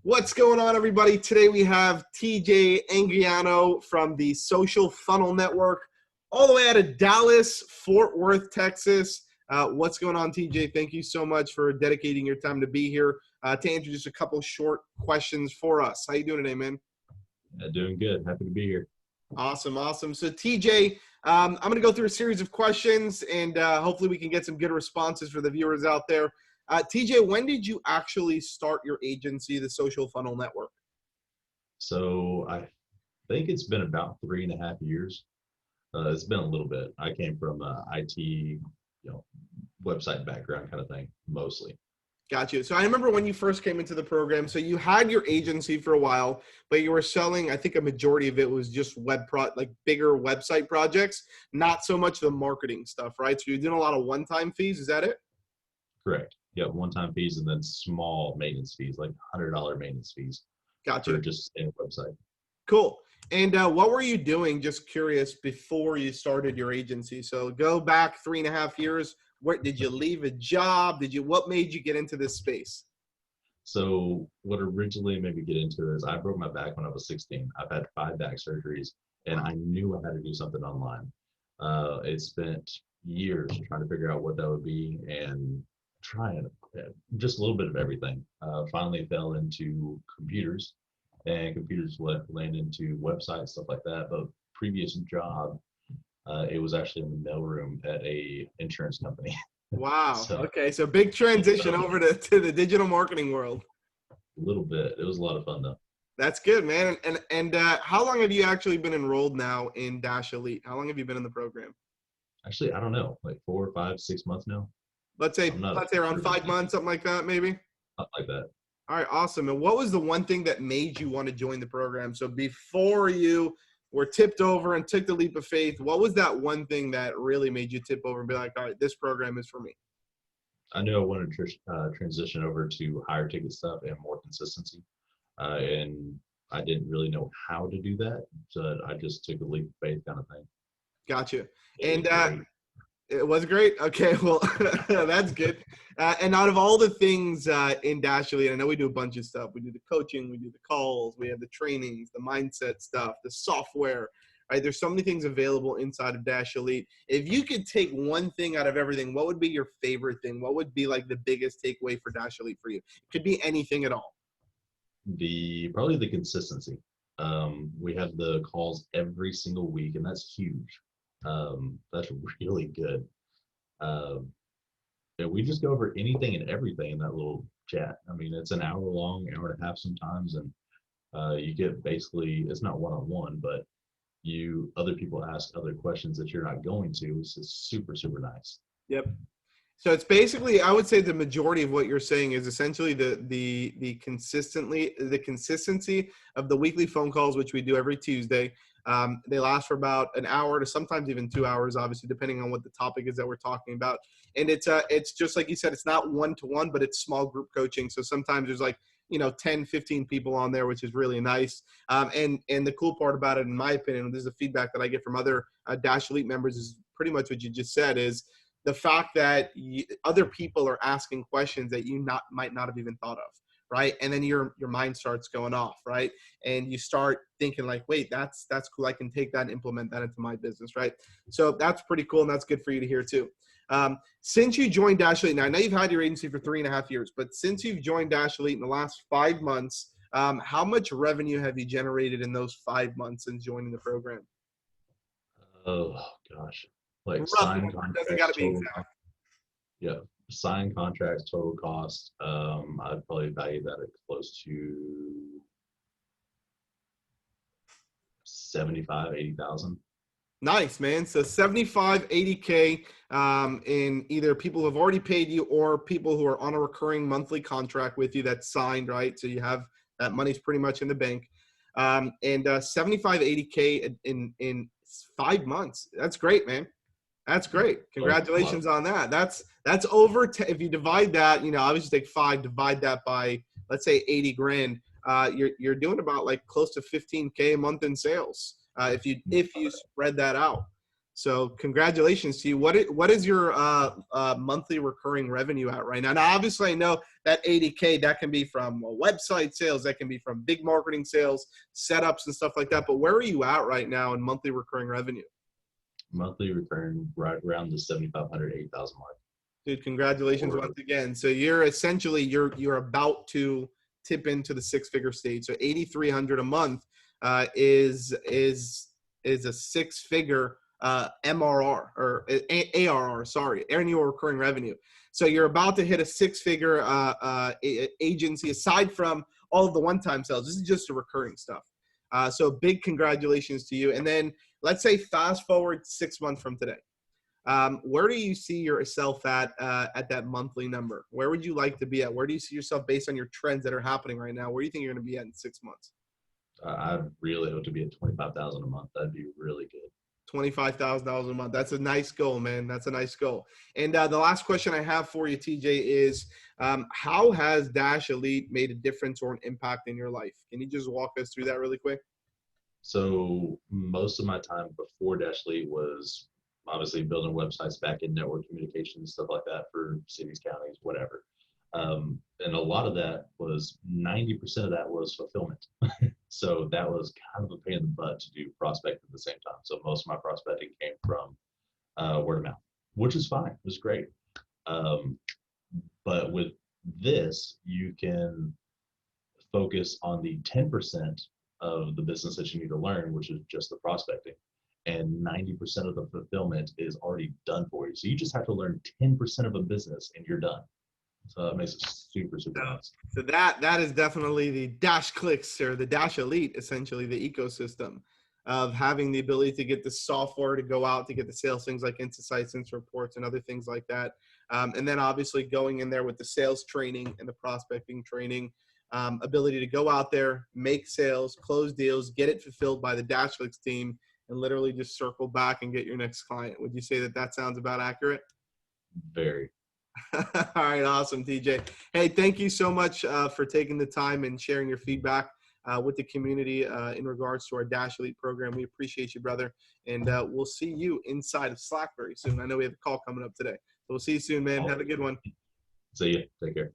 What's going on, everybody? Today we have TJ Anguiano from the Social Funnel Network, all the way out of Dallas, Fort Worth, Texas. What's going on, TJ? Thank you so much for dedicating your time to be here to introduce a couple short questions for us. How you doing today, man? Doing good. Happy to be here. Awesome, awesome. So, TJ, I'm going to go through a series of questions, and hopefully we can get some good responses for the viewers out there. TJ, when did you actually start your agency, the Social Funnel Network? So I think it's been about 3.5 years. It's been a little bit. I came from IT, website background kind of thing, mostly. Got you. So I remember when you first came into the program, so you had your agency for a while, but you were selling, I think a majority of it was just bigger website projects, not so much the marketing stuff, right? So you're doing a lot of one-time fees. Is that it? Correct. Yeah, one-time fees and then small maintenance fees, like $100 maintenance fees. Got you. For just a website. Cool. And what were you doing, just curious, before you started your agency? So go back 3.5 years. Where did you leave a job? What made you get into this space? So what originally made me get into it is I broke my back when I was 16. I've had 5 back surgeries, and I knew I had to do something online. It spent years trying to figure out what that would be and trying just a little bit of everything. Finally fell into computers, and computers land into websites, stuff like that. But previous job, it was actually in the mailroom at a insurance company. Wow. Okay. So big transition over to the digital marketing world. A little bit. It was a lot of fun though. That's good, man. And how long have you actually been enrolled now in DashElite? How long have you been in the program? Actually, I don't know, like 4, 5, 6 months now. Let's say around 5 months, something like that, maybe. Something like that. All right, awesome. And what was the one thing that made you want to join the program? So before you were tipped over and took the leap of faith, what was that one thing that really made you tip over and be like, all right, this program is for me? I knew I wanted to transition over to higher ticket stuff and more consistency. And I didn't really know how to do that. So I just took a leap of faith kind of thing. Gotcha. And it was great. Okay, well, that's good. And out of all the things in DashElite, I know we do a bunch of stuff. We do the coaching, we do the calls, we have the trainings, the mindset stuff, the software, right? There's so many things available inside of DashElite. If you could take one thing out of everything, what would be your favorite thing? What would be like the biggest takeaway for DashElite for you? It could be anything at all. Probably the consistency. We have the calls every single week, and that's huge. That's really good. And we just go over anything and everything in that little chat. I mean, it's an hour long, hour and a half sometimes, and you get basically, it's not one-on-one, but other people ask other questions that you're not going to. It's just super, super nice. Yep. So it's basically, I would say the majority of what you're saying is essentially the consistency of the weekly phone calls, which we do every Tuesday. They last for about an hour to sometimes even 2 hours, obviously, depending on what the topic is that we're talking about. And it's just like you said, it's not one-to-one, but it's small group coaching. So sometimes there's 10, 15 people on there, which is really nice. And the cool part about it, in my opinion, this is the feedback that I get from other DashElite members, is pretty much what you just said, is the fact that other people are asking questions that you might not have even thought of. Right. And then your mind starts going off. Right. And you start thinking like, wait, that's cool. I can take that and implement that into my business. Right. So that's pretty cool. And that's good for you to hear too. Since you joined DashElite, now I know you've had your agency for 3.5 years, but since you've joined DashElite in the last 5 months, how much revenue have you generated in those 5 months since joining the program? Oh gosh. Like signed contracts. Doesn't got to be exact. Yeah. Signed contracts, total cost, I'd probably value that at close to 75, 80,000. Nice, man. So 75, 80K in either people who have already paid you or people who are on a recurring monthly contract with you that's signed, right? So you have that money's pretty much in the bank. And 75, 80K in 5 months. That's great, man. That's great. Congratulations on that. That's over. If you divide that, obviously take 5, divide that by, let's say 80 grand. You're doing about like close to 15K a month in sales. If you spread that out. So congratulations to you. What is your monthly recurring revenue at right now? Now, obviously, I know that 80K, that can be from website sales, that can be from big marketing sales, setups and stuff like that. But where are you at right now in monthly recurring revenue? Monthly recurring right around the 7,500, 8,000 mark. Dude, congratulations Or once again. So you're essentially you're about to tip into the six-figure stage. So 8,300 a month is a six-figure MRR or ARR, sorry, annual recurring revenue. So you're about to hit a six-figure agency aside from all of the one-time sales. This is just the recurring stuff. So big congratulations to you. And then let's say fast forward 6 months from today. Where do you see yourself at that monthly number? Where would you like to be at? Where do you see yourself based on your trends that are happening right now? Where do you think you're going to be at in 6 months? I really hope to be at 25,000 a month. That'd be really good. $25,000 a month. That's a nice goal, man. That's a nice goal. And the last question I have for you, TJ, is how has DashElite made a difference or an impact in your life? Can you just walk us through that really quick? So most of my time before DashElite was obviously building websites, back in network communications, stuff like that for cities, counties, whatever. And a lot of that was 90% of that was fulfillment. So that was kind of a pain in the butt to do prospect at the same time. So most of my prospecting came from word of mouth, which is fine. It was great. But with this, you can focus on the 10% of the business that you need to learn, which is just the prospecting. And 90% of the fulfillment is already done for you. So you just have to learn 10% of a business and you're done. So that makes it super, super nice. So that is definitely the DashClicks or the DashElite, essentially the ecosystem of having the ability to get the software to go out to get the sales things like Insights, reports, and other things like that. And then obviously going in there with the sales training and the prospecting training, ability to go out there, make sales, close deals, get it fulfilled by the DashClicks team, and literally just circle back and get your next client. Would you say that sounds about accurate? Very. All right, awesome, TJ. Hey, thank you so much for taking the time and sharing your feedback with the community in regards to our DashElite program. We appreciate you, brother, and we'll see you inside of Slack very soon. I know we have a call coming up today, so we'll see you soon, man. Have a good one. See you. Take care.